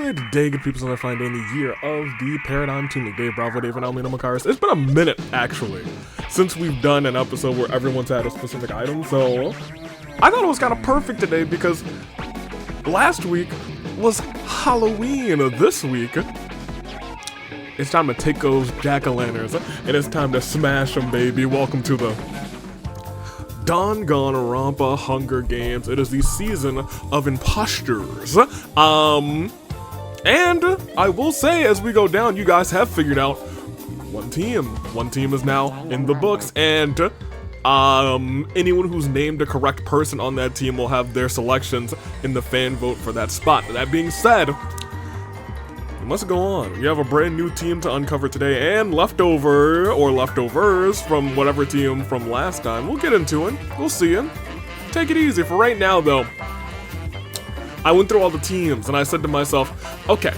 Alright, today, good people, on a fine day in the year of the Paradigm Tuning. Dave Bravo, Dave and Almina Makaris. It's been a minute, actually, since we've done an episode where everyone's had a specific item, so I thought it was kind of perfect today because last week was Halloween. This week, it's time to take those jack-o'-lanterns, and it's time to smash them, baby. Welcome to the Danganronpa Hunger Games. It is the season of imposters. And I will say, as we go down, you guys have figured out one team. One team is now in the books, and anyone who's named the correct person on that team will have their selections in the fan vote for that spot. That being said, let's go on. We have a brand new team to uncover today, and leftovers from whatever team from last time. We'll get into it. We'll see it. Take it easy. For right now, though, I went through all the teams, and I said to myself, okay,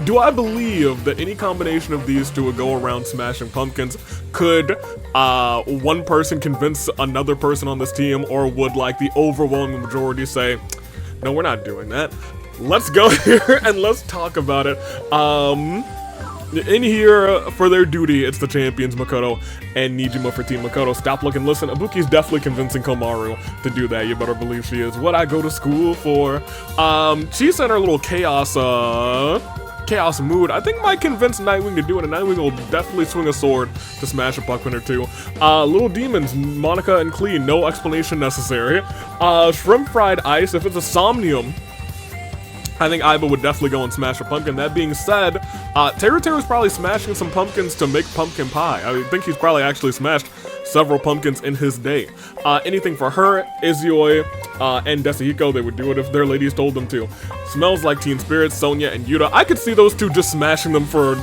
do I believe that any combination of these two would go around smashing pumpkins? Could one person convince another person on this team, or would, like, the overwhelming majority say, no, we're not doing that? Let's go here and let's talk about it. In here, for their duty, it's the champions, Makoto and Nijima for Team Makoto. Stop, look, and listen. Ibuki's definitely convincing Komaru to do that. You better believe she is. What I go to school for. She's in her little chaos mood. I think might convince Nightwing to do it, and Nightwing will definitely swing a sword to smash a pumpkin or two. Little demons, Monica and Klee, no explanation necessary. Shrimp fried ice, if it's a Somnium, I think Aiba would definitely go and smash a pumpkin. That being said, Teru's probably smashing some pumpkins to make pumpkin pie. I think he's probably actually smashed several pumpkins in his day. Anything for her, Izuyoi, and Desahiko, they would do it if their ladies told them to. Smells like Teen Spirit, Sonya, and Yuta. I could see those two just smashing them for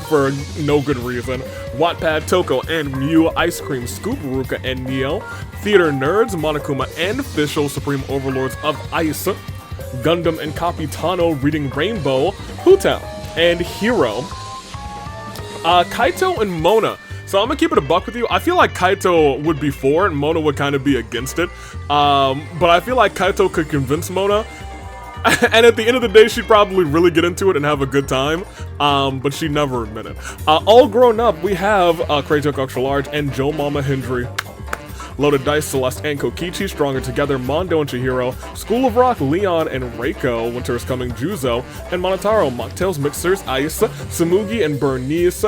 no good reason. Wattpad, Toko, and Mew, Ice Cream, Scoop, Ruka, and Neo. Theater Nerds, Monokuma, and Official Supreme Overlords of Ice. Gundam and Capitano reading Rainbow, Hutown, and Hero. Kaito and Mona. So I'm gonna keep it a buck with you. I feel like Kaito would be for it, and Mona would kind of be against it. But I feel like Kaito could convince Mona. And at the end of the day, she'd probably really get into it and have a good time. But she'd never admit it. All grown up, we have Kratos Extra Large and Joe Mama Hendry. Loaded Dice, Celeste and Kokichi, Stronger Together, Mondo and Chihiro, School of Rock, Leon and Reiko, Winter is Coming, Juzo, and Monotaro, Mocktails, Mixers, Ice, Samugi and Bernice,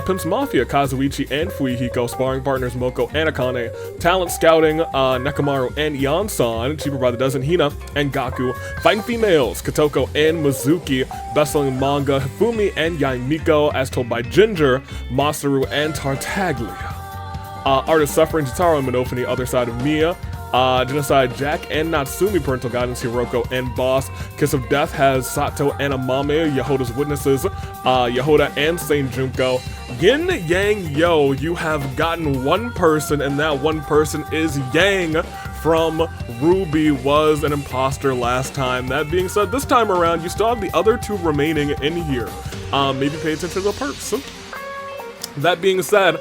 Pimps Mafia, Kazuichi and Fuihiko, Sparring Partners, Moko and Akane, Talent Scouting, Nekamaru and Yansan, Cheaper by the Dozen, Hina and Gaku, Fighting Females, Katoko and Mizuki, Bestselling Manga, Hifumi and Yaimiko, as told by Ginger, Masaru and Tartaglia. Artist Suffering, Jitaro and Monophony, Other Side of Mia, Genocide Jack and Natsumi, Parental Guidance, Hiroko and Boss. Kiss of Death has Sato and Amame, Yehoda's Witnesses, Yehoda and Saint Junko. Yin Yang Yo, you have gotten one person, and that one person is Yang from Ruby, was an imposter last time. That being said, this time around, you still have the other two remaining in here. Maybe pay attention to the perks. That being said,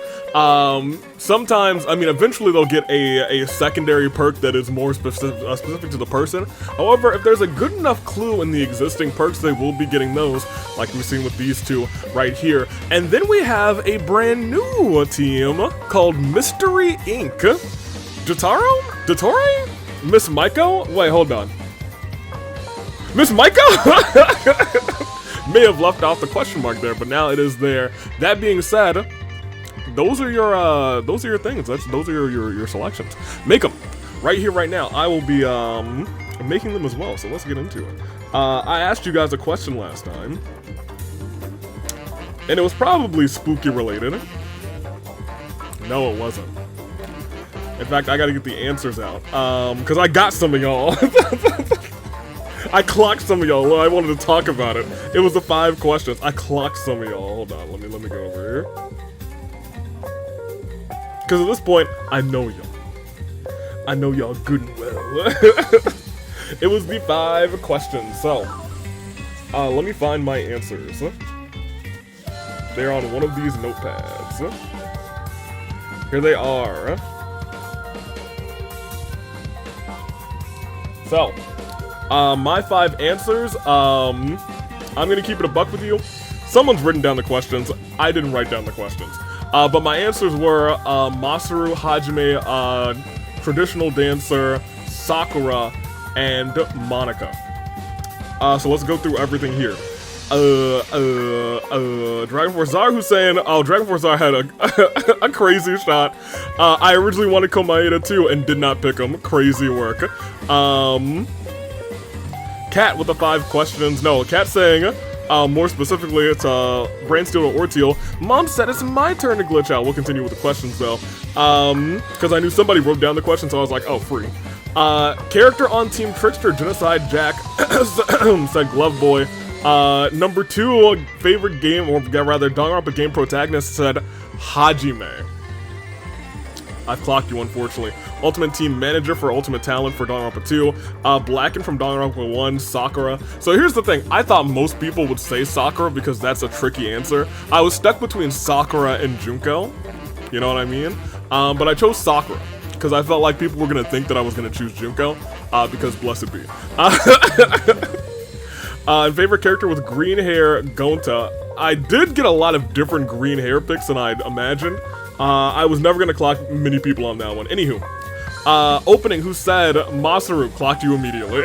sometimes, I mean, eventually they'll get a secondary perk that is more specific to the person. However, if there's a good enough clue in the existing perks, they will be getting those, like we've seen with these two right here. And then we have a brand new team called Mystery Inc. Jotaro? Dottore? Miss Maiko? Wait, hold on. Miss Maiko? May have left off the question mark there, but now it is there. That being said, those are your things. Those are your selections. Make them right here, right now. I will be making them as well. So let's get into it. I asked you guys a question last time, and it was probably spooky related. No, it wasn't. In fact, I got to get the answers out because I got some of y'all. I clocked some of y'all. I wanted to talk about it. It was the 5 questions. I clocked some of y'all. Hold on. Let me go over here. Because at this point, I know y'all. I know y'all good and well. It was the 5 questions. So, let me find my answers. They're on one of these notepads. Here they are. So, my 5 answers, I'm gonna keep it a buck with you. Someone's written down the questions. I didn't write down the questions. But my answers were Masaru, Hajime, traditional dancer, Sakura, and Monica. So let's go through everything here. Dragon Force Zar who's saying, oh, Dragon Force Zar had a crazy shot. I originally wanted Komaeda too and did not pick him. Crazy work. Cat with the 5 questions. No, Cat saying, more specifically, it's Brandsteel or Orteal. Mom said it's my turn to glitch out. We'll continue with the questions though. Because I knew somebody wrote down the question, so I was like, oh, free. Character on Team Trickster, Genocide Jack, said Glove Boy. Number 2, favorite game, or rather, Danganronpa game protagonist said Hajime. I've clocked you, unfortunately. Ultimate Team Manager for Ultimate Talent for Danganronpa 2. Blacken from Danganronpa 1, Sakura. So here's the thing, I thought most people would say Sakura because that's a tricky answer. I was stuck between Sakura and Junko. You know what I mean? But I chose Sakura because I felt like people were gonna think that I was gonna choose Junko, because blessed be. And favorite character with green hair, Gonta. I did get a lot of different green hair picks than I'd imagined. I was never gonna clock many people on that one. Anywho, opening, who said Masaru, clocked you immediately.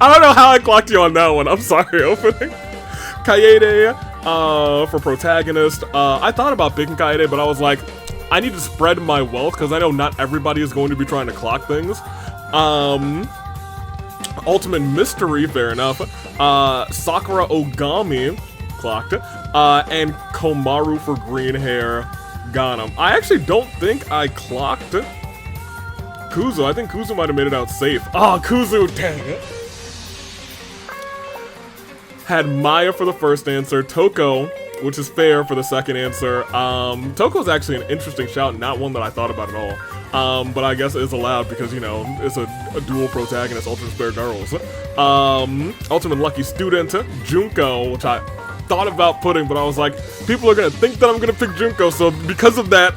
I don't know how I clocked you on that one. I'm sorry, opening. Kaede, for protagonist. I thought about picking Kaede, but I was like, I need to spread my wealth because I know not everybody is going to be trying to clock things. Ultimate Mystery, fair enough. Sakura Ogami, clocked. And Komaru for green hair, Ganem. I actually don't think I clocked Kuzu. I think Kuzu might have made it out safe. Oh, Kuzu, dang it. Had Maya for the first answer, Toko, which is fair, for the second answer. Toko's actually an interesting shout, not one that I thought about at all. But I guess it is allowed because, you know, it's a dual protagonist, Ultimate Spare Girls. Ultimate Lucky Student, Junko, which I thought about putting, but I was like, people are gonna think that I'm gonna pick Junko, so because of that,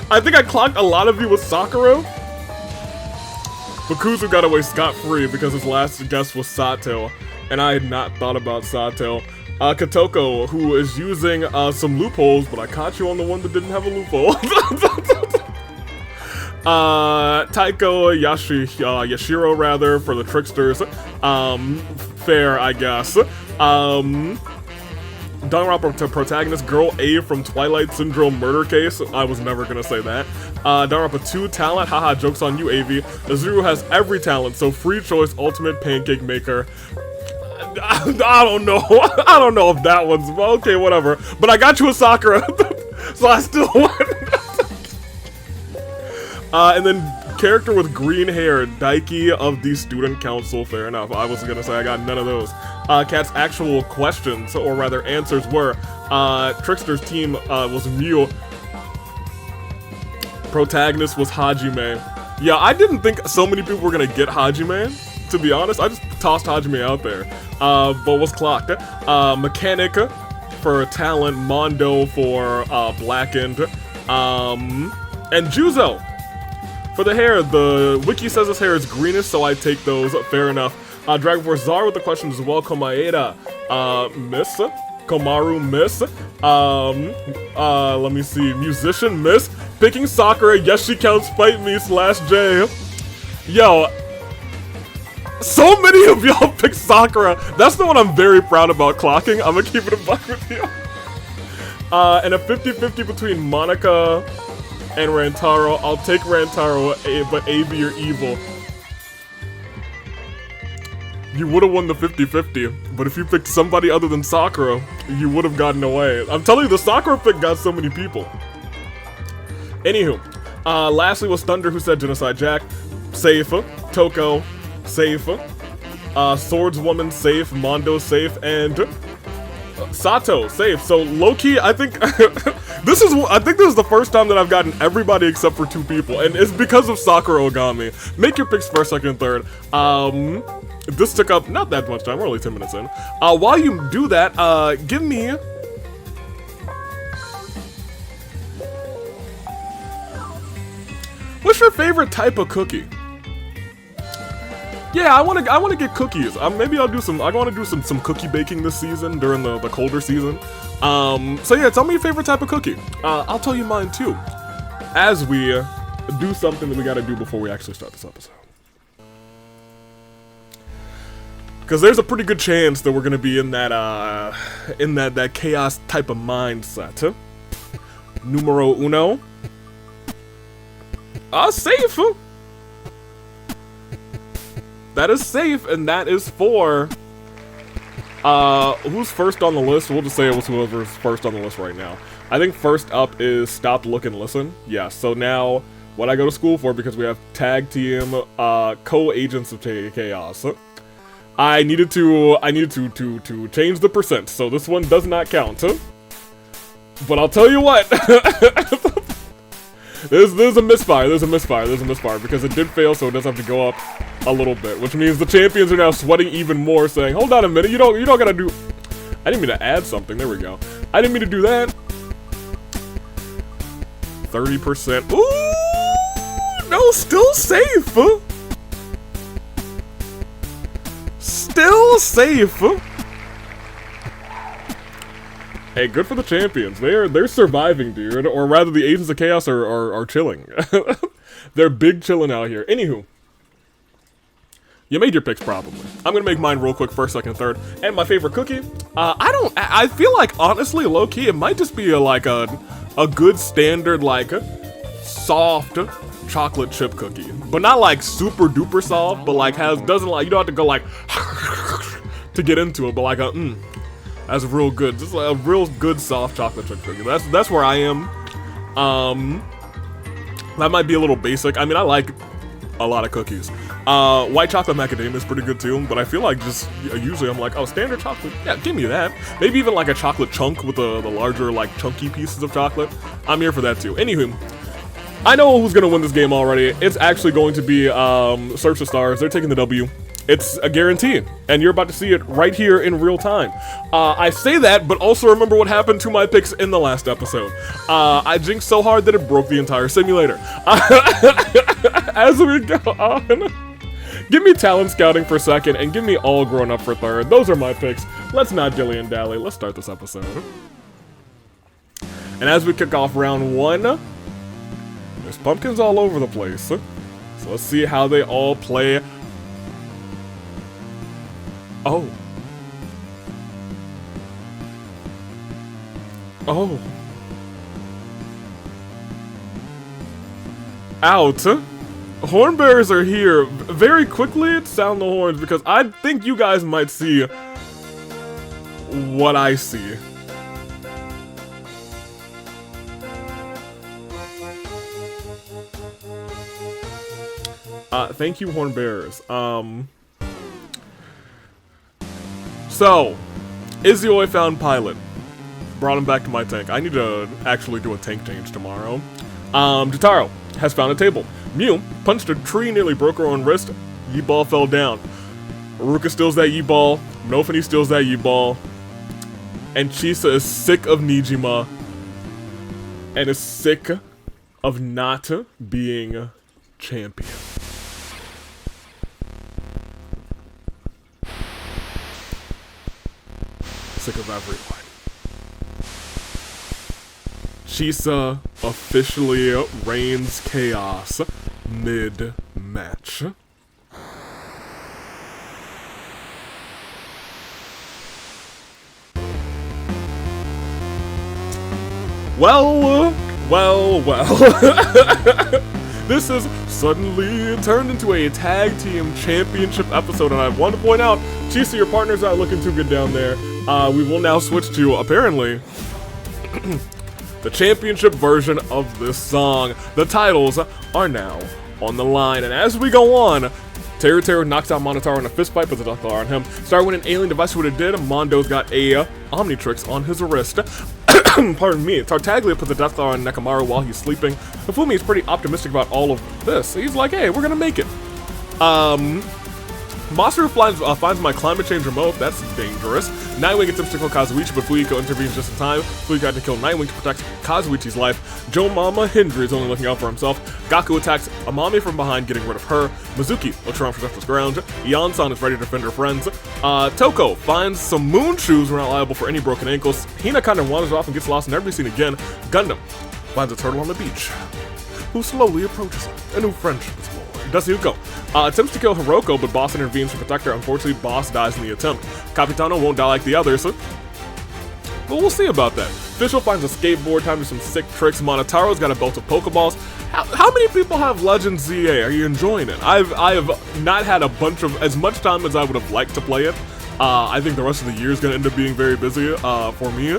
I think I clocked a lot of you with Sakura. But Kuzu got away scot-free because his last guess was Sato, and I had not thought about Sato. Katoko, who is using some loopholes, but I caught you on the one that didn't have a loophole. Taiko Yashiro, rather, for the Tricksters. Fair, I guess. Danganronpa protagonist, Girl A from Twilight Syndrome Murder Case. I was never gonna say that. Danganronpa 2 talent, haha, joke's on you, AV. Azuru has every talent, so free choice, ultimate pancake maker. I don't know. I don't know if that one's, okay, whatever. But I got you a Sakura, so I still won. And then character with green hair, Daiki of the Student Council. Fair enough. I was gonna say I got none of those. Cat's actual questions, or rather answers, were Trickster's team was Mew. Protagonist was Hajime. Yeah, I didn't think so many people were gonna get Hajime, to be honest. I just tossed Hajime out there. But was clocked. Mechanic for talent, Mondo for blackened, and Juzo for the hair. The wiki says his hair is greenish, so I take those. Fair enough. Dragon Force Zar with the questions as well. Komaeda, miss. Komaru, miss. Let me see. Musician, miss. Picking Sakura, yes she counts, fight me, /J. Yo, so many of y'all picked Sakura. That's the one I'm very proud about clocking. I'm gonna keep it a buck with you. And a 50-50 between Monica and Rantaro. I'll take Rantaro, but AV, you're evil. You would have won the 50-50, but if you picked somebody other than Sakura, you would have gotten away. I'm telling you, the Sakura pick got so many people. Anywho, lastly was Thunder, who said Genocide Jack. Safe. Toko, safe. Swordswoman, safe. Mondo, safe. And Sato, safe. So low-key, I think this is the first time that I've gotten everybody except for 2 people, and it's because of Sakura Ogami. Make your picks first, second, and third. This took up not that much time. We're only 10 minutes in. While you do that, give me. What's your favorite type of cookie? Yeah, I wanna get cookies. Maybe I'll do some. I want to do some cookie baking this season during the colder season. So yeah, tell me your favorite type of cookie. I'll tell you mine too, as we do something that we gotta do before we actually start this episode. Because there's a pretty good chance that we're gonna be in that chaos type of mindset. Numero uno. Safe. That is safe, and that is for who's first on the list. We'll just say it was whoever's first on the list right now. I think first up is Stop, Look, and Listen. Yeah, so now what I go to school for, because we have tag team co-agents of chaos. I needed to change the percent, so this one does not count. But I'll tell you what, there's a misfire, because it did fail, so it does have to go up a little bit, which means the champions are now sweating even more, saying, "Hold on a minute, you don't gotta do." I didn't mean to add something. There we go. I didn't mean to do that. 30%. Ooh, no, still safe. Still safe. Hey, good for the champions. They're surviving, dude. Or rather, the Agents of Chaos are chilling. They're big chilling out here. Anywho, you made your picks probably. I'm gonna make mine real quick, first, second, third. And my favorite cookie. I feel like honestly, low key, it might just be a good standard like soft chocolate chip cookie, but not like super duper soft, but like you don't have to go like to get into it, but like that's real good. Just like a real good soft chocolate chip cookie. That's where I am. That might be a little basic. I mean, I like a lot of cookies. White chocolate macadamia is pretty good too, but I feel like just usually I'm like, oh, standard chocolate, yeah, give me that. Maybe even like a chocolate chunk with the larger like chunky pieces of chocolate. I'm here for that too. Anywho, I know who's gonna win this game already. It's actually going to be Search the Stars. They're taking the W. It's a guarantee, and you're about to see it right here in real time. I say that, but also remember what happened to my picks in the last episode. I jinxed so hard that it broke the entire simulator. As we go on, give me talent scouting for second, and give me all grown up for third. Those are my picks. Let's not dilly and dally. Let's start this episode. And as we kick off round one, there's pumpkins all over the place. So let's see how they all play. Oh. Oh. Out. Horn bearers are here. Very quickly, sound the horns, because I think you guys might see what I see. Thank you, horn bearers. So, Izioi found Pilot. Brought him back to my tank. I need to actually do a tank change tomorrow. Jotaro has found a table. Mew punched a tree, nearly broke her own wrist. Yeet-ball fell down. Aruka steals that Yeet-ball. Nofani steals that Yeet-ball. And Chisa is sick of Nijima. And is sick of not being champion. Sick of everyone. Chisa officially reigns chaos mid-match. Well. This has suddenly turned into a tag team championship episode, and I want to point out, Chisa, your partner's not looking too good down there. We will now switch to, apparently, the championship version of this song. The titles are now on the line, and as we go on, Teru knocks out Monotaro in a fist fight, puts a Deathclaw on him. Start winning alien device, what it did. Mondo's got a Omnitrix on his wrist. Pardon me. Tartaglia puts a Deathclaw on Nekomaru while he's sleeping. Hifumi is pretty optimistic about all of this. He's like, hey, we're gonna make it. Masaru finds my climate change remote. That's dangerous. Nightwing attempts to kill Kazuichi, but Fuyiko intervenes just in time. Fuyiko had to kill Nightwing to protect Kazuichi's life. Joe Mama Hendry is only looking out for himself. Gaku attacks Amami from behind, getting rid of her. Mizuki looks around for justice ground. Ian-san is ready to defend her friends. Toko finds some moon shoes who are not liable for any broken ankles. Hina kind of wanders off and gets lost and never be seen again. Gundam finds a turtle on the beach, who slowly approaches her. A new friendship is born. Dasuko attempts to kill Hiroko, but Boss intervenes to protect her. Unfortunately, Boss dies in the attempt. Capitano won't die like the others, but we'll see about that. Fischl finds a skateboard, time to some sick tricks. Monotaro's got a belt of Pokeballs. How many people have Legends ZA? Are you enjoying it? I have not had as much time as I would have liked to play it. I think the rest of the year is going to end up being very busy for me.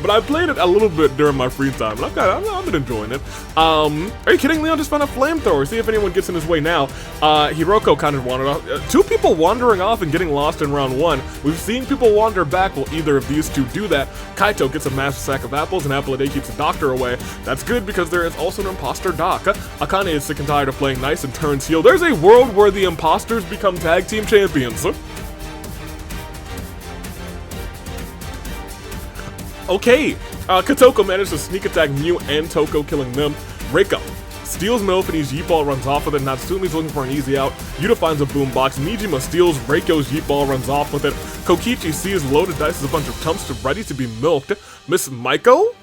But I played it a little bit during my free time, and I've been enjoying it. Are you kidding? Leon just found a flamethrower. See if anyone gets in his way now. Hiroko kind of wandered off. Two people wandering off and getting lost in round one. We've seen people wander back. Will either of these two do that? Kaito gets a massive sack of apples, and Apple a Day keeps the doctor away. That's good because there is also an imposter doc. Akane is sick and tired of playing nice and turns heel. There's a world where the imposters become tag team champions. Okay, Kotoko managed to sneak attack Mew and Toko, killing them. Reiko steals Melophanie's Yeet Ball, runs off with it. Natsumi's looking for an easy out. Yuta finds a boombox. Nijima steals Reiko's Yeet Ball, runs off with it. Kokichi sees loaded dice as a bunch of tumps ready to be milked. Miss Maiko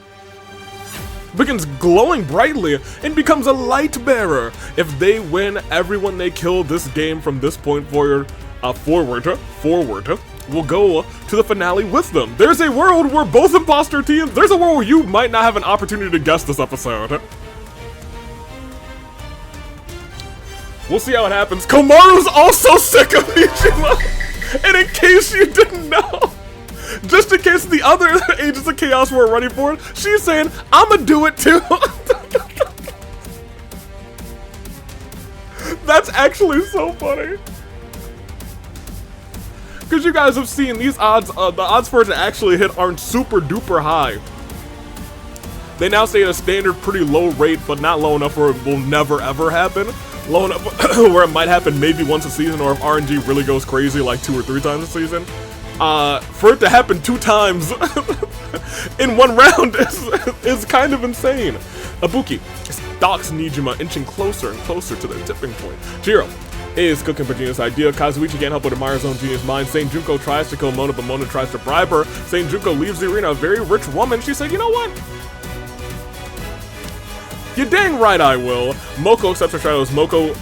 begins glowing brightly and becomes a light bearer. If they win, everyone they kill this game from this point forward will go to the finale with them. There's a world where both imposter teams, there's a world where you might not have an opportunity to guess this episode. We'll see how it happens. Komaru's also sick of Ichima! And in case you didn't know, just in case the other Agents of Chaos weren't ready for it, she's saying, I'ma do it too! That's actually so funny. Because you guys have seen these odds, the odds for it to actually hit aren't super duper high. They now stay at a standard pretty low rate, but not low enough where it will never ever happen. Low enough where it might happen maybe once a season, or if RNG really goes crazy like 2 or 3 times a season. For it to happen 2 times in 1 round is kind of insane. Ibuki stalks Nijima, inching closer and closer to the tipping point. Jiro is cooking for genius idea. Kazuichi can't help but admire his own genius mind. Saint Junko tries to kill Mona, but Mona tries to bribe her. Saint Junko leaves the arena, a very rich woman. She said, you know what? You're dang right I will. Moko accepts her shadow as Moko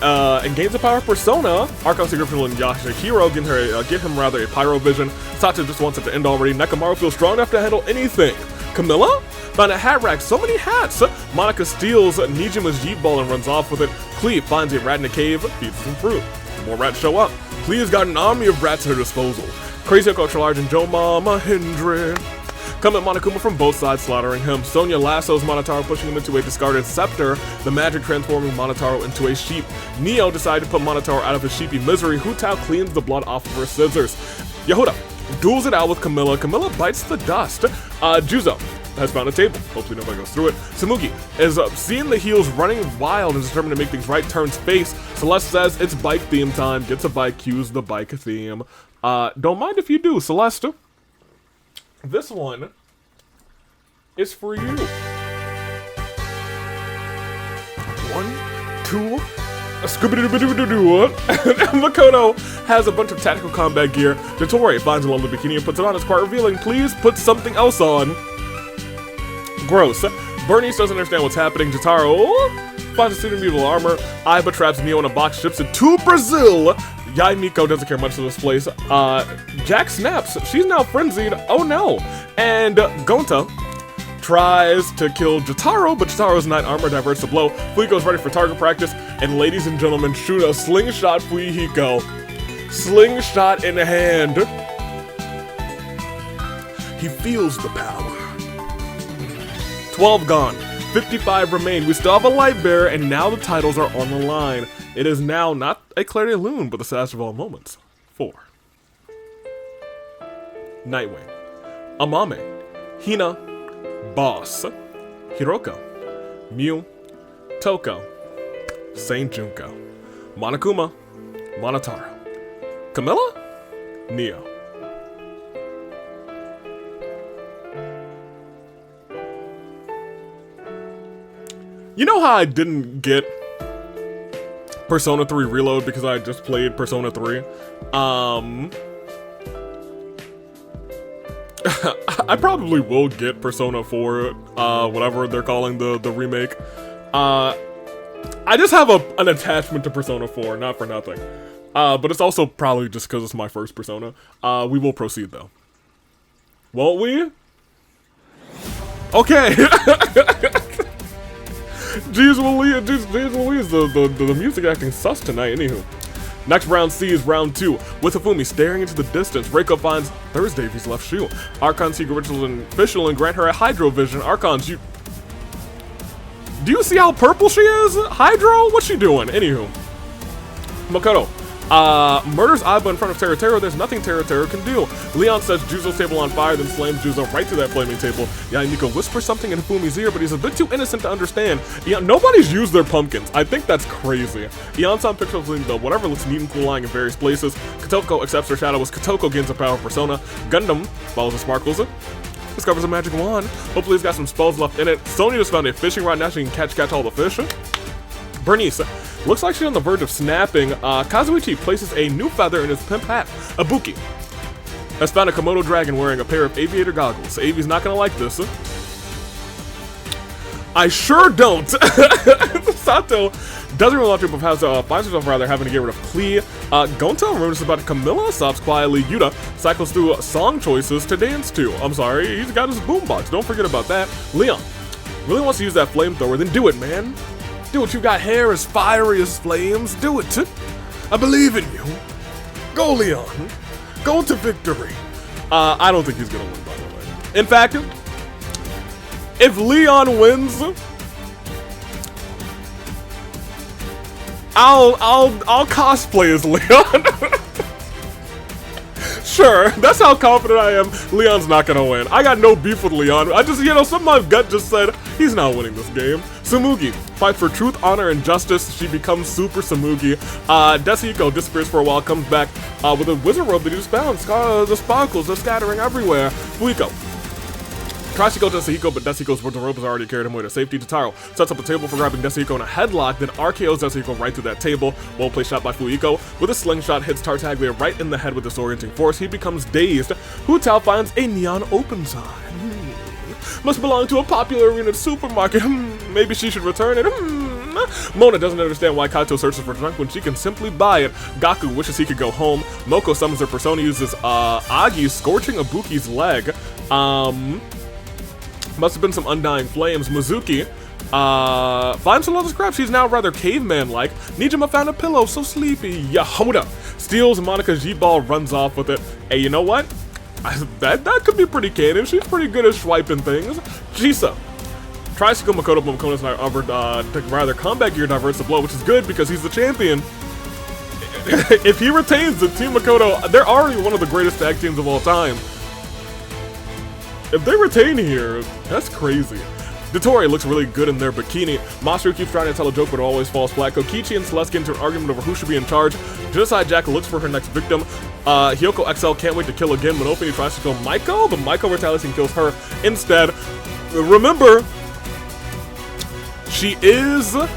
and gains a power persona. Archon Secret and Yashihiro give him rather a pyro vision. Sato just wants it to end already. Nekamaru feels strong enough to handle anything. Camilla? Found a hat rack, so many hats! Monica steals Nijima's Yeet Ball and runs off with it. Cleve finds a rat in a cave, feeds some fruit. More rats show up. Cleve's got an army of rats at her disposal. Crazy Ultra Large and Joe Mama Hendry come at Monokuma from both sides, slaughtering him. Sonya lassos Monotaro, pushing him into a discarded scepter, the magic transforming Monotaro into a sheep. Neo decided to put Monotaro out of his sheepy misery. Hutao cleans the blood off of her scissors. Yehuda duels it out with Camilla. Camilla bites the dust. Juzo has found a table. Hopefully nobody goes through it. Samugi is seeing the heels running wild and is determined to make things right, turns face. Celeste says it's bike theme time, gets a bike, cues the bike theme. Don't mind if you do, Celeste. This one is for you. 1, 2, Scooby-Doo-Doo-Doo-Doo. Makoto has a bunch of tactical combat gear. Dottore finds a lovely bikini and puts it on. It's quite revealing. Please put something else on. Gross. Bernice doesn't understand what's happening. Jotaro finds a suit of medieval armor. Aiba traps Neo in a box, ships it to Brazil. Yai Miko doesn't care much for this place. Jack snaps. She's now frenzied. Oh no. And Gonta tries to kill Jotaro, but Jotaro's knight armor diverts the blow. Fuyiko's ready for target practice. And ladies and gentlemen, shoot a slingshot Fuyiko. Slingshot in hand. He feels the power. 12 gone. 55 remain. We still have a light bearer, and now the titles are on the line. It is now not a Claire de Lune, but the saddest of all moments. 4. Nightwing. Amame. Hina. Boss. Hiroko. Mew. Toko. Saint Junko. Monokuma. Monotaro. Camilla? Neo. You know how I didn't get Persona 3 Reload because I just played Persona 3? I probably will get Persona 4, whatever they're calling the remake. I just have an attachment to Persona 4, not for nothing. But it's also probably just because it's my first Persona. We will proceed though. Won't we? Okay. Jeez Louise, the music acting sus tonight, anywho. Next round C is round 2, with Hifumi staring into the distance. Reiko finds Thursday's left shoe. Archon seek rituals and official and grant her a Hydro Vision. Archons, do you see how purple she is? Hydro? What's she doing? Anywho. Makoto. Murders Aiba in front of Teruteru. There's nothing Teruteru can do. Leon sets Juzo's table on fire, then slams Juzo right to that flaming table. Yaimiko whispers something in Hifumi's ear, but he's a bit too innocent to understand. Nobody's used their pumpkins. I think that's crazy. Ian-san picks up whatever looks neat and cool lying in various places. Kotoko accepts her shadow as Kotoko gains a power of Persona. Gundam follows the sparkles. Discovers a magic wand. Hopefully he's got some spells left in it. Sonya just found a fishing rod, now she can catch all the fish. Bernice. Looks like she's on the verge of snapping. Kazuichi places a new feather in his pimp hat. Ibuki has found a Komodo dragon wearing a pair of aviator goggles. Avi's not gonna like this. I sure don't. Sato doesn't really want to, but finds herself rather having to get rid of Klee. Gonta remembers about Camilla, stops quietly. Yuta cycles through song choices to dance to. I'm sorry, he's got his boombox. Don't forget about that. Leon really wants to use that flamethrower, then do it, man. Do it, you got hair as fiery as flames. Do it. I believe in you. Go, Leon. Go to victory. I don't think he's gonna win, by the way. In fact, if Leon wins, I'll cosplay as Leon. Sure, that's how confident I am. Leon's not gonna win. I got no beef with Leon. I just, something in my gut just said, he's not winning this game. Sumugi fights for truth, honor, and justice. She becomes Super Sumugi. Desihiko disappears for a while, comes back with a wizard robe that he just found. The sparkles are scattering everywhere. Fuiko tries to go to Desihiko, but Desihiko's wizard robe has already carried him away to safety. Totaro sets up a table for grabbing Desihiko in a headlock, then RKOs Desihiko right through that table. Well play shot by Fuiko. With a slingshot, hits Tartaglia right in the head with disorienting force. He becomes dazed. Hu Tao finds a neon open sign. Must belong to a popular arena supermarket. Maybe she should return it. Mona doesn't understand why Kaito searches for junk when she can simply buy it. Gaku wishes he could go home. Moko summons her persona, uses Agi scorching Ibuki's leg. Must have been some undying flames. Mizuki finds some other scrap. She's now rather caveman-like. Nijima found a pillow, so sleepy. Yahoda steals Monika's G-ball, runs off with it. Hey, you know what? That could be pretty canon. She's pretty good at swiping things. Jisa tries to kill Makoto, but Makoto's rather combat gear diverts the blow, which is good because he's the champion. If he retains the Team Makoto, they're already one of the greatest tag teams of all time. If they retain here, that's crazy. Dottore looks really good in their bikini. Masaru keeps trying to tell a joke, but it always falls flat. Kokichi and Celeste get into an argument over who should be in charge. Genocide Jack looks for her next victim. Hyoko XL can't wait to kill again. Monopony tries to kill Maiko, but Maiko retaliates and kills her instead. Remember, she is a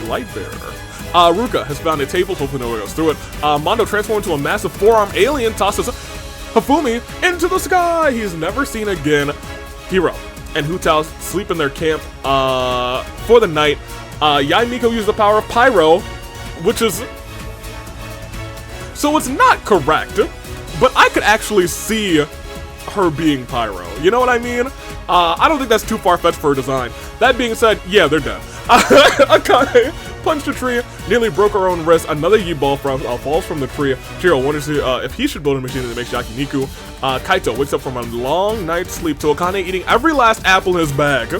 light bearer. Ruka has found a table, hopefully nobody goes through it. Mondo transforms into a massive four-armed alien, tosses Hifumi into the sky. He's never seen again. Hiro and Hu Tao sleep in their camp for the night. Yaimiko uses the power of Pyro, which is... So it's not correct, but I could actually see her being Pyro. You know what I mean? I don't think that's too far-fetched for her design. That being said, yeah, they're dead. Akane punched a tree, nearly broke her own wrist. Another Yi-ball falls from the tree. Shiro wonders if he should build a machine that makes Yakiniku. Kaito wakes up from a long night's sleep to Akane eating every last apple in his bag.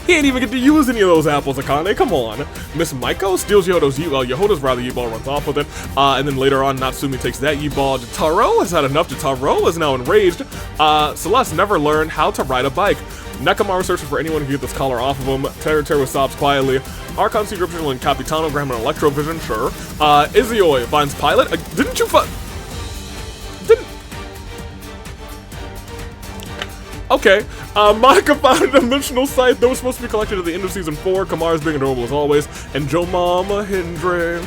He ain't even get to use any of those apples, Akane, come on. Miss Maiko steals Yodo's Yehoda's Yi-ball, runs off with it. And then later on, Natsumi takes that Yi-ball. Jotaro has had enough. Jotaro is now enraged. Celeste never learned how to ride a bike. Nekomaru searches for anyone who can get this collar off of him. Teru sobs quietly. Archon sees Gription and Capitano grab him an Electrovision, sure. Izioi finds Pilot. Didn't you Didn't... Okay. Monica found a dimensional site that was supposed to be collected at the end of Season 4. Kamaru's being adorable as always. And Joe Mama Hendre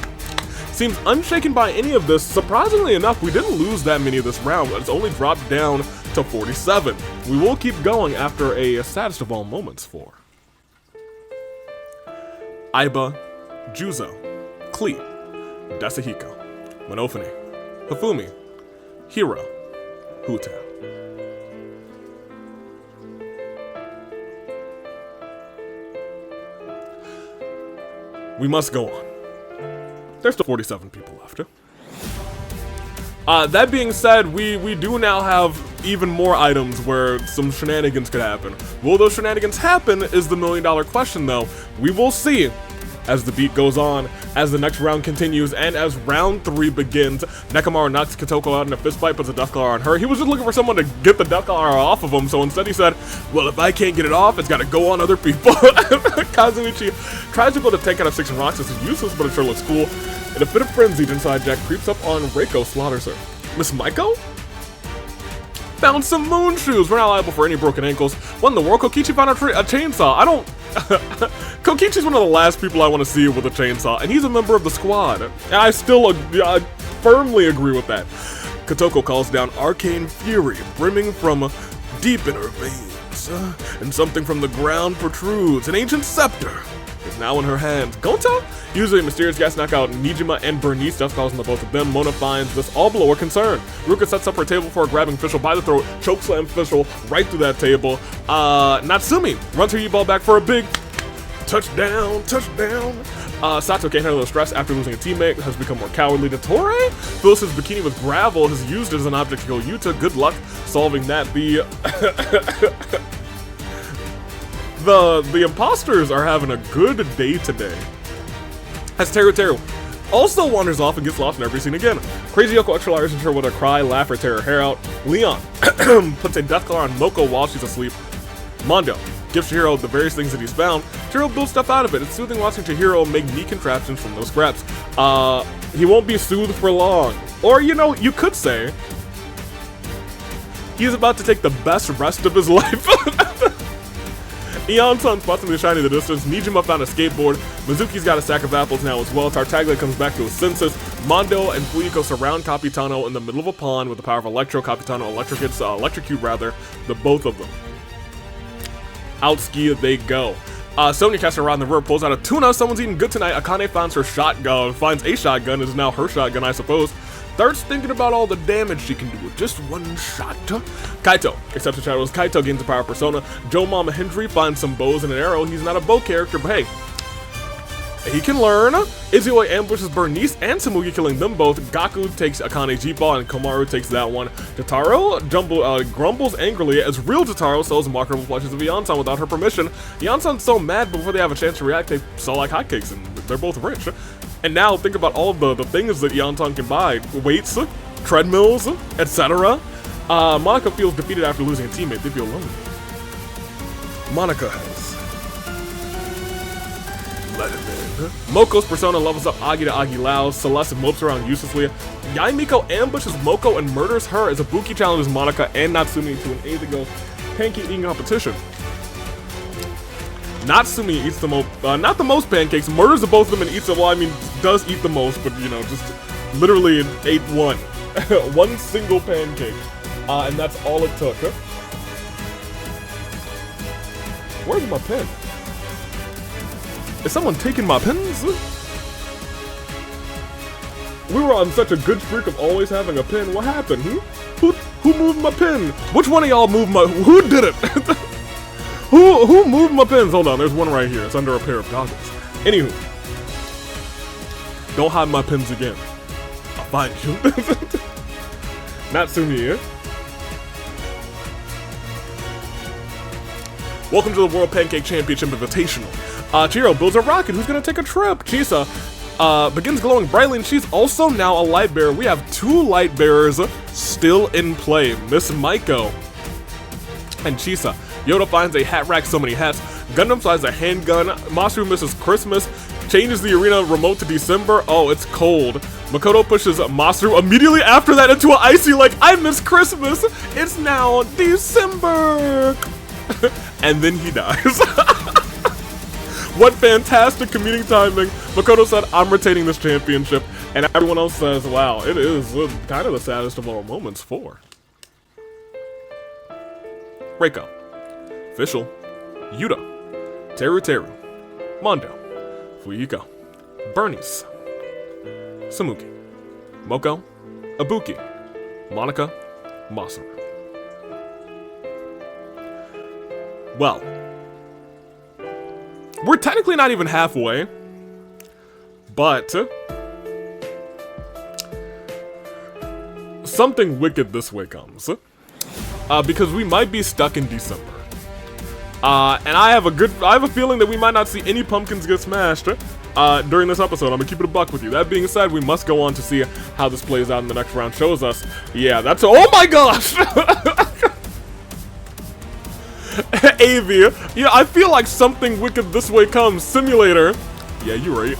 seems unshaken by any of this. Surprisingly enough, we didn't lose that many of this round, but it's only dropped down to 47. We will keep going after a saddest of all moments for Aiba, Juzo, Klee, Desahiko, Monofune, Hifumi, Hiro, Huta. We must go on. There's still 47 people left. That being said, we do now have even more items where some shenanigans could happen. Will those shenanigans happen is the million-dollar question, though. We will see as the beat goes on, as the next round continues, and as round 3 begins. Nekomaru knocks Kotoko out in a fistfight, puts a death collar on her. He was just looking for someone to get the death collar off of him, so instead he said, well, if I can't get it off, it's gotta go on other people. Kazuichi tries to go to tank out of 6 rocks. This is useless, but it sure looks cool. In a fit of frenzy, Jinsai Jack creeps up on Reiko, slaughters her. Miss Maiko? Found some moon shoes. We're not liable for any broken ankles. What in the world? Kokichi found a chainsaw. I don't... Kokichi's one of the last people I want to see with a chainsaw, and he's a member of the squad. And I still firmly agree with that. Kotoko calls down arcane fury, brimming from deep in her veins. And something from the ground protrudes. An ancient scepter is now in her hands. Gonta? Usually a mysterious gas knockout Nijima and Bernice, death calls on the both of them. Mona finds this all below her concern. Ruka sets up her table for grabbing Fischl by the throat, chokeslam Fischl right through that table. Natsumi runs her E-ball back for a big touchdown. Sato can't handle the stress after losing a teammate, has become more cowardly. Dottore fills his bikini with gravel, has used it as an object to kill Yuta. Good luck solving that. The imposters are having a good day today. As Teru also wanders off and gets lost in every scene again. Crazy Yoko extra large into her with a cry, laugh, or tear her hair out. Leon puts a death collar on Moko while she's asleep. Mondo gives Chihiro the various things that he's found. Chihiro builds stuff out of it. It's soothing watching Chihiro make neat contraptions from those scraps. He won't be soothed for long. Or, you know, you could say he's about to take the best rest of his life. Eon-san spots something shiny in the distance. Nijima found a skateboard. Mizuki's got a sack of apples now as well. Tartaglia comes back to his senses. Mondo and Fuyuko surround Capitano in the middle of a pond with the power of Electro. Capitano electrocute the both of them. Out ski they go. Sonya casts around the river, pulls out a tuna. Someone's eating good tonight. Akane finds a shotgun. It is now her shotgun, I suppose. Starts thinking about all the damage she can do with just one shot. Kaito accepts the shadows. Kaito gains the power persona. Joe Mama Hendry finds some bows and an arrow. He's not a bow character, but hey, he can learn. Izioi ambushes Bernice and Samugi, killing them both. Gaku takes Akane's G-ball and Komaru takes that one. Jotaro grumbles angrily as real Jotaro sells marketable plushes of Eon-san without her permission. Eon-san's so mad, but before they have a chance to react, they sell like hotcakes, and they're both rich. And now think about all the things that Eon-san can buy. Weights, treadmills, etc. Monica feels defeated after losing a teammate. They feel lonely. Monica has let him in. Moko's persona levels up Agi to Agi Lao. Celeste mopes around uselessly. Yaimiko ambushes Moko and murders her as Ibuki challenges Monica and Natsumi to an A-to-go pancake eating competition. Natsumi eats the most, not the most pancakes, murders the both of them and eats it. Well, I mean, does eat the most, but you know, just literally ate one. One single pancake. And that's all it took. Where's my pen? Is someone taking my pens? We were on such a good streak of always having a pen. What happened? Who moved my pen? Which one of y'all moved my... Who did it? Who moved my pens? Hold on, there's one right here. It's under a pair of goggles. Anywho. Don't hide my pens again. I'll find you. Natsumi here. Welcome to the World Pancake Championship Invitational. Chihiro builds a rocket. Who's gonna take a trip? Chisa begins glowing brightly, and she's also now a light bearer. We have 2 light bearers still in play. Miss Maiko and Chisa. Yoda finds a hat rack, so many hats. Gundam finds a handgun. Masaru misses Christmas. Changes the arena remote to December. Oh, it's cold. Makoto pushes Masaru immediately after that into an icy like, I miss Christmas. It's now December. And then he dies. What fantastic comedic timing. Makoto said, I'm retaining this championship. And everyone else says, wow, it is kind of the saddest of all moments for Reiko, Fischl, Yuta, Teru, Mondo, Fuyiko, Bernice, Samuki, Moko, Ibuki, Monica, Masaru. Well, we're technically not even halfway, but something wicked this way comes. Because we might be stuck in December. And I have a feeling that we might not see any pumpkins get smashed during this episode. I'm gonna keep it a buck with you. That being said, we must go on to see how this plays out in the next round. Shows us, yeah, that's, oh my gosh! Avi, yeah, I feel like something wicked this way comes. Simulator. Yeah, you're right.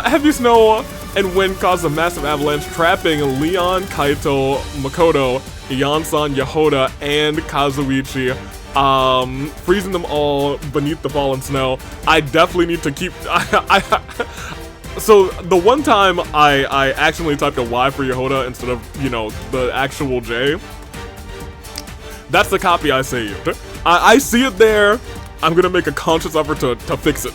Heavy snow and wind caused a massive avalanche, trapping Leon, Kaito, Makoto, Yansan, Yehoda, and Kazuichi, freezing them all beneath the fallen snow. I definitely need to keep... So, the one time I accidentally typed a Y for Yehoda instead of, you know, the actual J, that's the copy I saved. I see it there. I'm gonna make a conscious effort to fix it.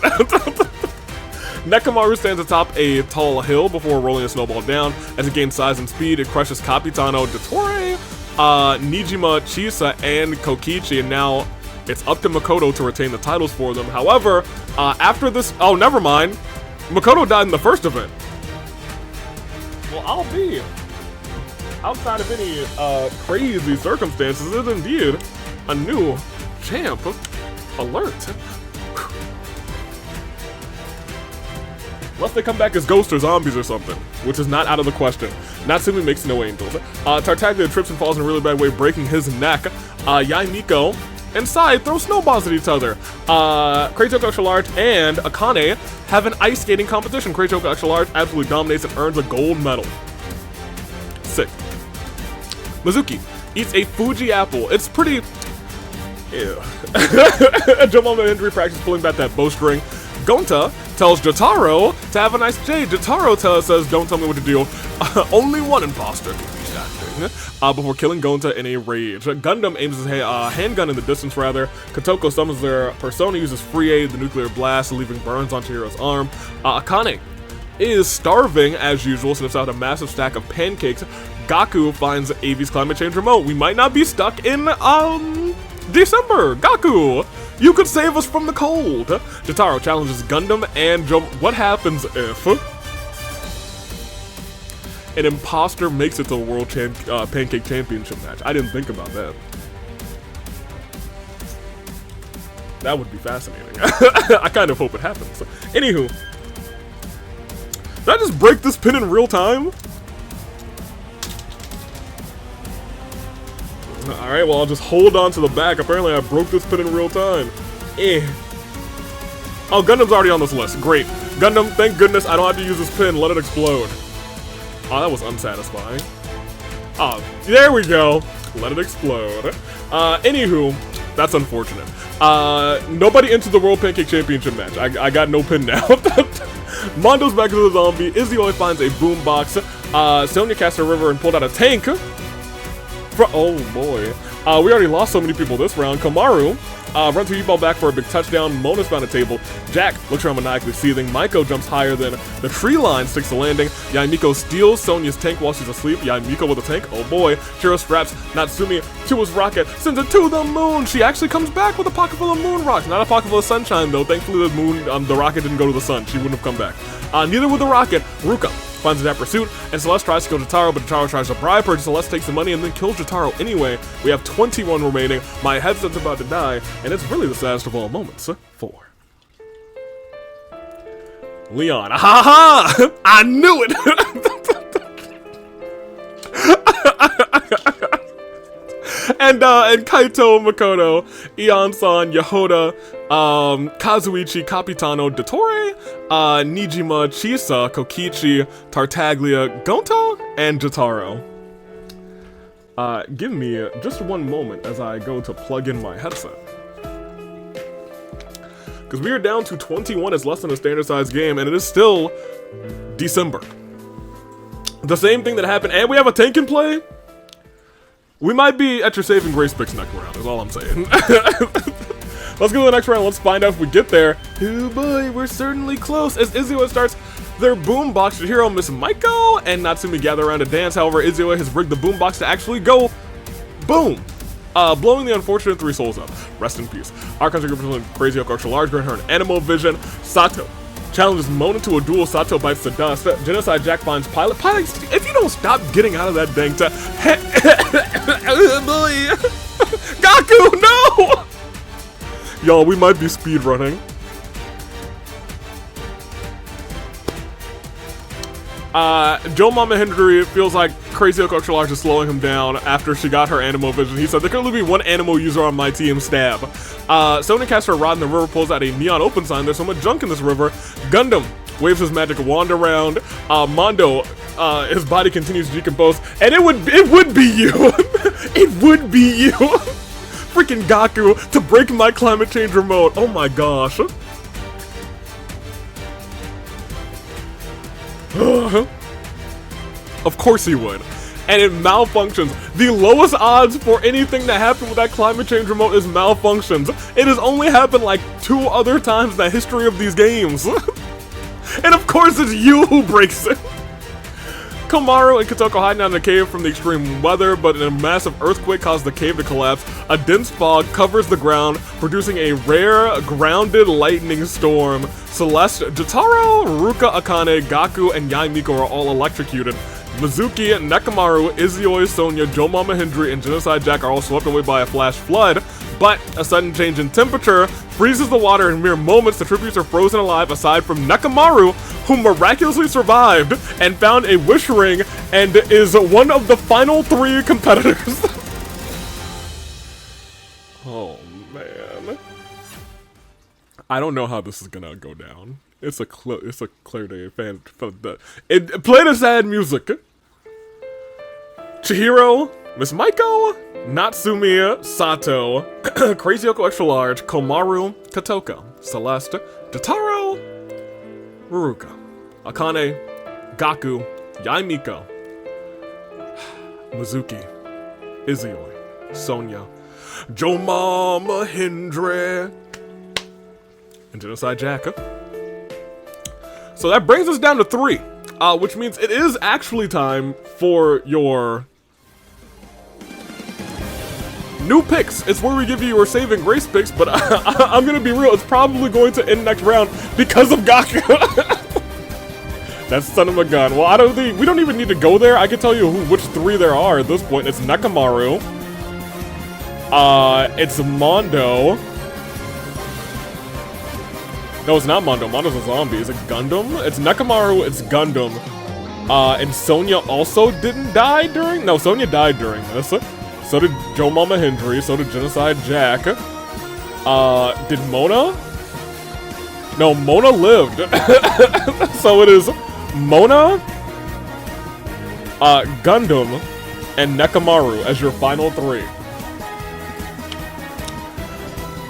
Nekomaru stands atop a tall hill before rolling a snowball down. As it gains size and speed, it crushes Capitano, Dottore, Nijima, Chisa, and Kokichi, and now it's up to Makoto to retain the titles for them. However, after this... Oh, never mind. Makoto died in the first event. Well, I'll be... outside of any crazy circumstances, is indeed a new champ alert. Unless they come back as ghosts or zombies or something, which is not out of the question. Natsumi makes no angels. Tartaglia trips and falls in a really bad way, breaking his neck. Yai Miko and Sai throw snowballs at each other. Kratos Extra Large and Akane have an ice skating competition. Kratos Extra Large absolutely dominates and earns a gold medal. Sick. Mizuki eats a Fuji apple. It's pretty... Ew. Jump on the injury practice, pulling back that bowstring. Gonta tells Jotaro to have a nice day. Jotaro says, don't tell me what to do. Only one imposter can be standing. Before killing Gonta in a rage. Gundam aims his handgun in the distance, rather. Kotoko summons their persona, uses free aid, the nuclear blast, leaving burns onto Hiro's arm. Akane is starving, as usual, sniffs out a massive stack of pancakes. Gaku finds Avi's climate change remote. We might not be stuck in, December. Gaku, you could save us from the cold. Jotaro challenges Gundam and what happens if an imposter makes it to the World Pancake Championship match? I didn't think about that. That would be fascinating. I kind of hope it happens. Anywho, did I just break this pin in real time? Alright, well, I'll just hold on to the back. Apparently, I broke this pin in real time. Oh, Gundam's already on this list. Great. Gundam, thank goodness I don't have to use this pin. Let it explode. Oh, that was unsatisfying. Oh, there we go. Let it explode. Anywho, that's unfortunate. Nobody entered the World Pancake Championship match. I got no pin now. Mondo's back to the zombie. Izzy finds a boombox. Sonya cast a river and pulled out a tank. Oh boy. We already lost so many people this round. Kamaru runs her U-ball back for a big touchdown. Mona's found a table. Jack looks around maniacally seething. Maiko jumps higher than the tree line, sticks the landing. Yaimiko steals Sonya's tank while she's asleep. Yaimiko with a tank. Oh boy. Shiro straps Natsumi to his rocket, sends it to the moon. She actually comes back with a pocket full of moon rocks. Not a pocket full of sunshine though. Thankfully the rocket didn't go to the sun. She wouldn't have come back. Neither would the rocket. Ruka finds a dapper suit, and Celeste tries to kill Jotaro, but Jotaro tries to bribe her. Celeste takes the money and then kills Jotaro anyway. We have 21 remaining. My headset's about to die, and it's really the saddest of all moments. 4. Leon. Ha ha! I knew it! and Kaito, Makoto, Ion-san, Yahoda, Kazuichi, Capitano, Dottore, Nijima, Chisa, Kokichi, Tartaglia, Gonta, and Jotaro. Give me just one moment as I go to plug in my headset. Because we are down to 21, it's less than a standard size game, and it is still December. The same thing that happened, and we have a tank in play? We might be at your saving grace picks next round, is all I'm saying. Let's go to the next round, let's find out if we get there. Oh boy, we're certainly close. As Izio starts their boombox, Chihiro, Miss Maiko, and Natsumi gather around to dance. However, Izio has rigged the boombox to actually go boom, blowing the unfortunate 3 souls up. Rest in peace. Our country group is Crazy Yoko Extra Large, grant her an animal vision. Sato challenges Mona to a duel. Sato bites the dust. Genocide Jack finds Pilot. Pilot, if you don't stop getting out of that dang GAKU, no! Y'all, we might be speedrunning. Joe Mama Hendry feels like Crazy Yoko Extra Large is slowing him down after she got her animal vision. He said, there can only be one animal user on my team, stab. Sony casts her rod in the river, pulls out a neon open sign. There's so much junk in this river. Gundam waves his magic wand around. Mondo, his body continues to decompose. And it would be you. It would be you. Freaking GAKU to break my climate change remote. Oh my gosh. Of course he would. And it malfunctions. The lowest odds for anything to happen with that climate change remote is malfunctions. It has only happened like 2 other times in the history of these games. And of course it's you who breaks it. Komaru and Kotoko hiding out in a cave from the extreme weather, but a massive earthquake caused the cave to collapse. A dense fog covers the ground, producing a rare, grounded lightning storm. Celeste, Jotaro, Ruka, Akane, GAKU, and Yaimiko are all electrocuted. Mizuki, Nekomaru, Izioi, Sonya, Joe Mama Hendry, and Genocide Jack are all swept away by a flash flood, but a sudden change in temperature freezes the water in mere moments. The tributes are frozen alive aside from Nekomaru, who miraculously survived and found a wish ring and is one of the final 3 competitors. Oh man. I don't know how this is gonna go down. It's a clear day. Play the sad music. Chihiro, Miss Maiko, Natsumi, Sato, Crazy Yoko Extra Large, Komaru, Kotoko, Celeste, Jotaro, Ruka, Akane, GAKU, Yaimiko, Mizuki, Izioi, Sonya, Joe Mama Hendry, and Genocide Jack. So that brings us down to 3, which means it is actually time for your new picks. It's where we give you your saving grace picks, but I'm gonna be real, it's probably going to end next round because of GAKU. That son of a gun. Well, we don't even need to go there. I can tell you which 3 there are at this point. It's Nekomaru. It's Mondo. No, it's not Mondo. Mondo's a zombie. Is it Gundam? It's Nekomaru, it's Gundam. And Sonya also didn't die during? No, Sonya died during this. So did Joe Mama Hendry, so did Genocide Jack. Did Mona? No, Mona lived. So it is Mona, Gundam, and Nekomaru as your final 3.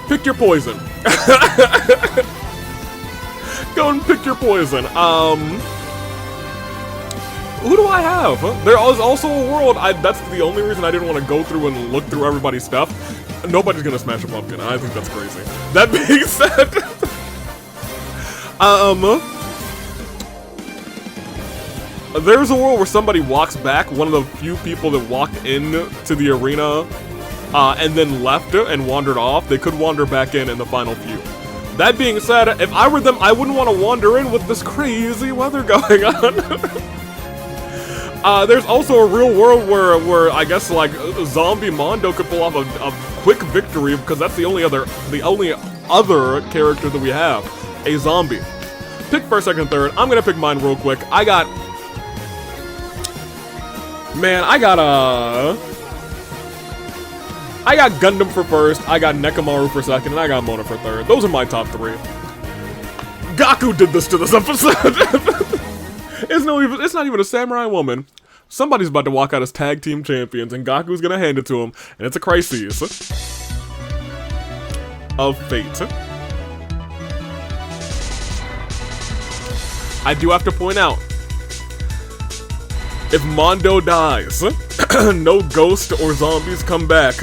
Pick your poison. Go and pick your poison. Who do I have? There is also a world. That's the only reason I didn't want to go through and look through everybody's stuff. Nobody's gonna smash a pumpkin. I think that's crazy. That being said, there's a world where somebody walks back. One of the few people that walked into the arena and then left and wandered off. They could wander back in the final few. That being said, if I were them, I wouldn't want to wander in with this crazy weather going on. There's also a real world where I guess like Zombie Mondo could pull off a quick victory because that's the only other character that we have, a zombie. Pick first, second, third. I'm gonna pick mine real quick. I got I got Gundam for first, I got Nekomaru for second, and I got Mona for third. Those are my top 3. GAKU did this to this episode. It's not even a samurai woman. Somebody's about to walk out as tag team champions, and Gaku's gonna hand it to him, and it's a crisis of fate. I do have to point out, if Mondo dies, no ghost or zombies come back,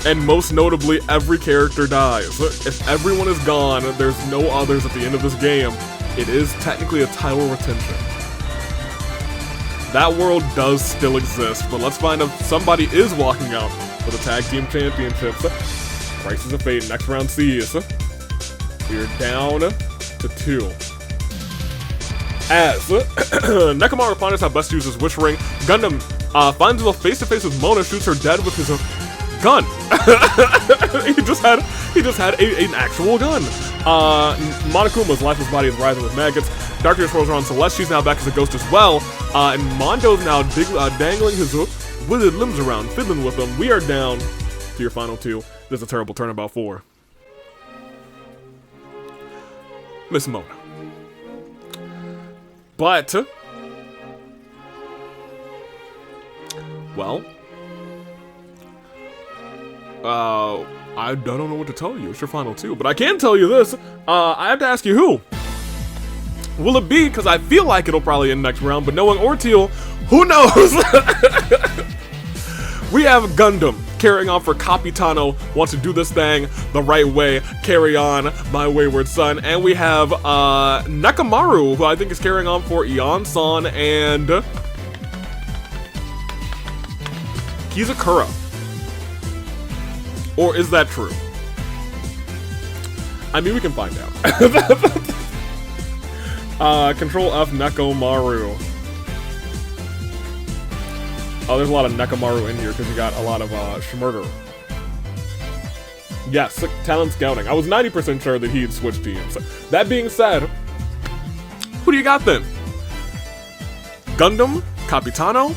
and most notably, every character dies. If everyone is gone, there's no others at the end of this game, it is technically a title retention. That world does still exist, but let's find out if somebody is walking out for the Tag Team Championships. Crisis of Fate, next round sees. We are down to 2. As Nekomaru ponders how best to use his Wish Ring, Gundam finds himself face-to-face with Mona, shoots her dead with his gun. he just had an actual gun. Monokuma's lifeless body is writhing with maggots. Darkness rolls around Celeste, she's now back as a ghost as well. And Mondo's now dangling his withered limbs around, fiddling with them. We are down to your final 2. This is a terrible turnabout 4. Miss Mona. But, well, I don't know what to tell you. It's your final 2, but I can tell you this. I have to ask you who. Will it be? Because I feel like it'll probably end next round, but knowing Orteal, who knows? We have Gundam carrying on for Capitano, wants to do this thing the right way, carry on, my wayward son, and we have Nekomaru, who I think is carrying on for Ion-san and Kizakura. Or is that true? I mean, we can find out. Control F Nekomaru. Oh, there's a lot of Nekomaru in here because you got a lot of Schmurder. Yes, talent scouting. I was 90% sure that he'd switch teams. That being said, who do you got then? Gundam, Capitano,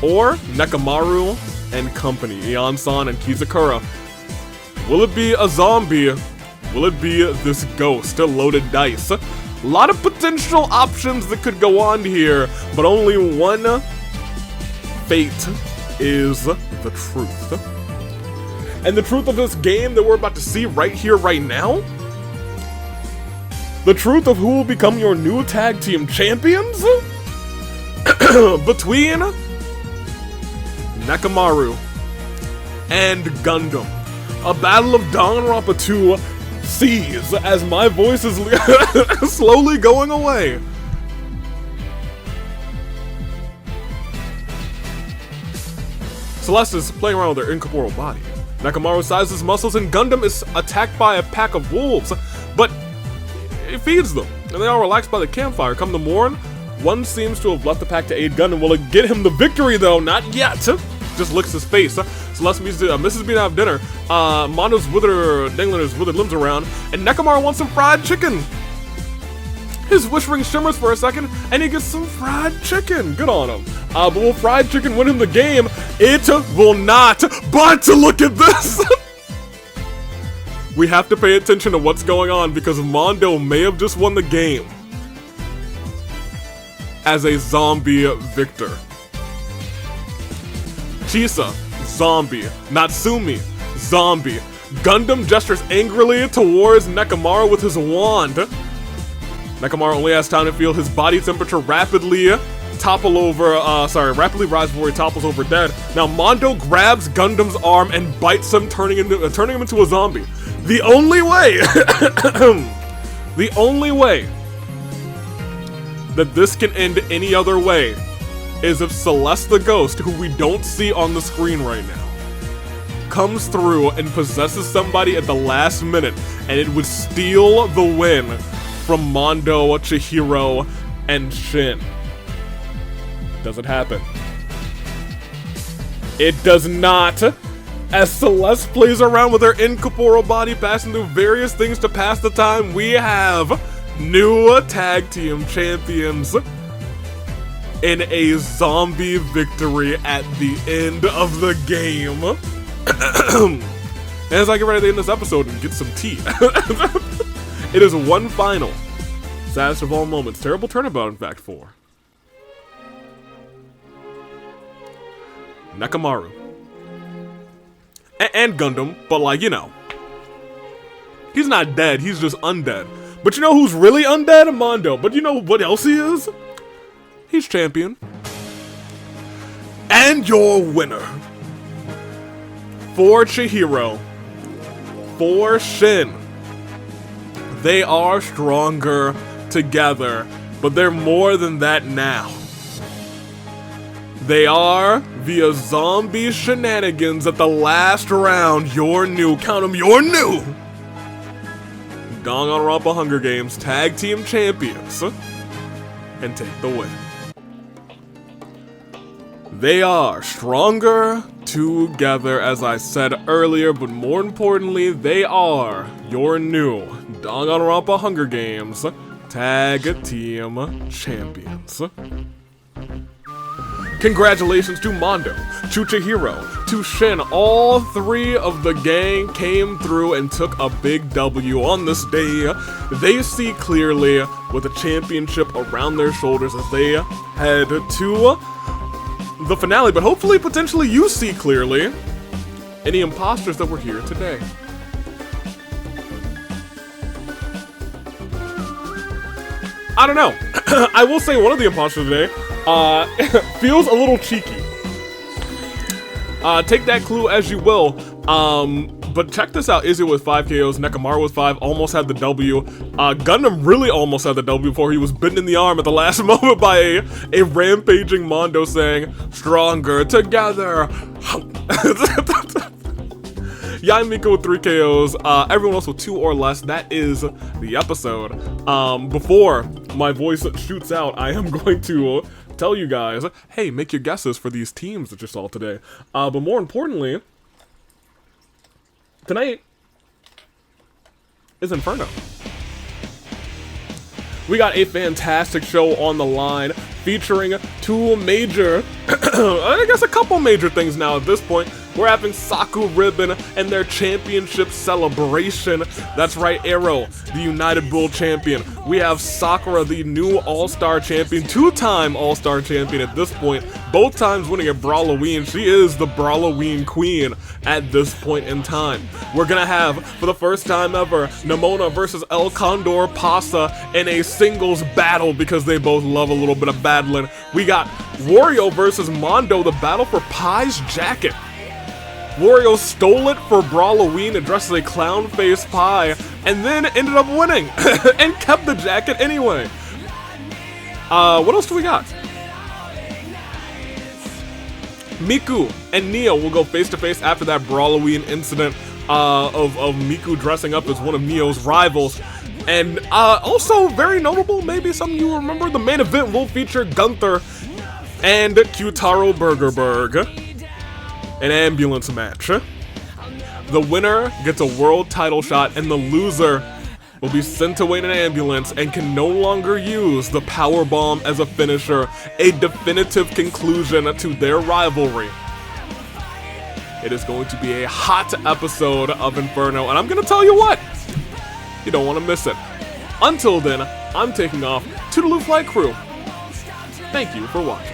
or Nekomaru and company, Ion-san and Kizakura? Will it be a zombie? Will it be this ghost? A loaded dice. A lot of potential options that could go on here, but only one fate is the truth. And the truth of this game that we're about to see right here, right now? The truth of who will become your new tag team champions? Between Nekomaru and Gundam. A battle of Danganronpa 2 sees as my voice is slowly going away. Celeste is playing around with her incorporeal body. Nekomaru sizes muscles and Gundam is attacked by a pack of wolves, but it feeds them, and they all relax by the campfire. Come the morn, one seems to have left the pack to aid Gundam. Will it get him the victory though? Not yet. Just licks his face. Celeste misses being out of dinner. Mondo's dangling his withered limbs around, and Nekomaru wants some fried chicken. His wish ring shimmers for a second, and he gets some fried chicken. Good on him. But will fried chicken win him the game? It will not. But look at this. We have to pay attention to what's going on because Mondo may have just won the game as a zombie victor. Chisa, zombie. Natsumi, zombie. Gundam gestures angrily towards Nekomaru with his wand. Nekomaru only has time to feel his body temperature rapidly rise before he topples over dead. Now Mondo grabs Gundam's arm and bites him, turning him into a zombie. The only way, that this can end any other way is if Celeste the Ghost, who we don't see on the screen right now, comes through and possesses somebody at the last minute, and it would steal the win from Mondo, Chihiro, and Shin. Does it happen? It does not. As Celeste plays around with her incorporeal body, passing through various things to pass the time, we have new tag team champions in a zombie victory at the end of the game. And as I get ready to end this episode and get some tea, it is one final, saddest of all moments, terrible turnabout in fact, for Nekomaru. And Gundam, but like, you know, he's not dead, he's just undead. But you know who's really undead? Mondo. But you know what else he is? He's champion. And your winner, for Chihiro, for Shin. They are stronger together, but they're more than that now. They are, via zombie shenanigans at the last round, your new, count them, your new Danganronpa Hunger Games Tag Team Champions, and take the win. They are stronger together, as I said earlier, but more importantly, they are your new Danganronpa Hunger Games Tag Team Champions. Congratulations to Mondo, to Chihiro, to Shin. All three of the gang came through and took a big W on this day. They see clearly with a championship around their shoulders as they head to the finale, but hopefully, potentially, you see clearly any imposters that were here today. I don't know. I will say one of the imposters today feels a little cheeky. Take that clue as you will. But check this out. Izzy with 5 KOs, Nekomaru with 5, almost had the W. Gundam really almost had the W before he was bitten in the arm at the last moment by a rampaging Mondo saying, "Stronger together." Yaimiko with 3 KOs, everyone else with 2 or less. That is the episode. Before my voice shoots out, I am going to tell you guys, hey, make your guesses for these teams that you saw today. But more importantly, tonight is Inferno. We got a fantastic show on the line featuring two major, I guess a couple major things now at this point. We're having Saku Ribbon and their championship celebration. That's right, Arrow, the United Bull champion. We have Sakura, the new All-Star champion, 2-time All-Star champion at this point, both times winning at Brawloween. She is the Brawloween queen at this point in time. We're gonna have, for the first time ever, Nemona versus El Condor Pasa in a singles battle because they both love a little bit of battling. We got Wario versus Mondo, the battle for Pai's jacket. Wario stole it for Brawloween and dressed as a clown face Pai, and then ended up winning and kept the jacket anyway. What else do we got? Miku and Neo will go face to face after that Brawloween incident of Miku dressing up as one of Neo's rivals. And also very notable, maybe some of you remember, the main event will feature Gunther and Kyutaro Burgerberg. An ambulance match. The winner gets a world title shot, and the loser will be sent away in an ambulance and can no longer use the power bomb as a finisher, a definitive conclusion to their rivalry. It is going to be a hot episode of Inferno, and I'm gonna tell you what, you don't want to miss it. Until then, I'm taking off. Toodaloo Flight Crew. Thank you for watching.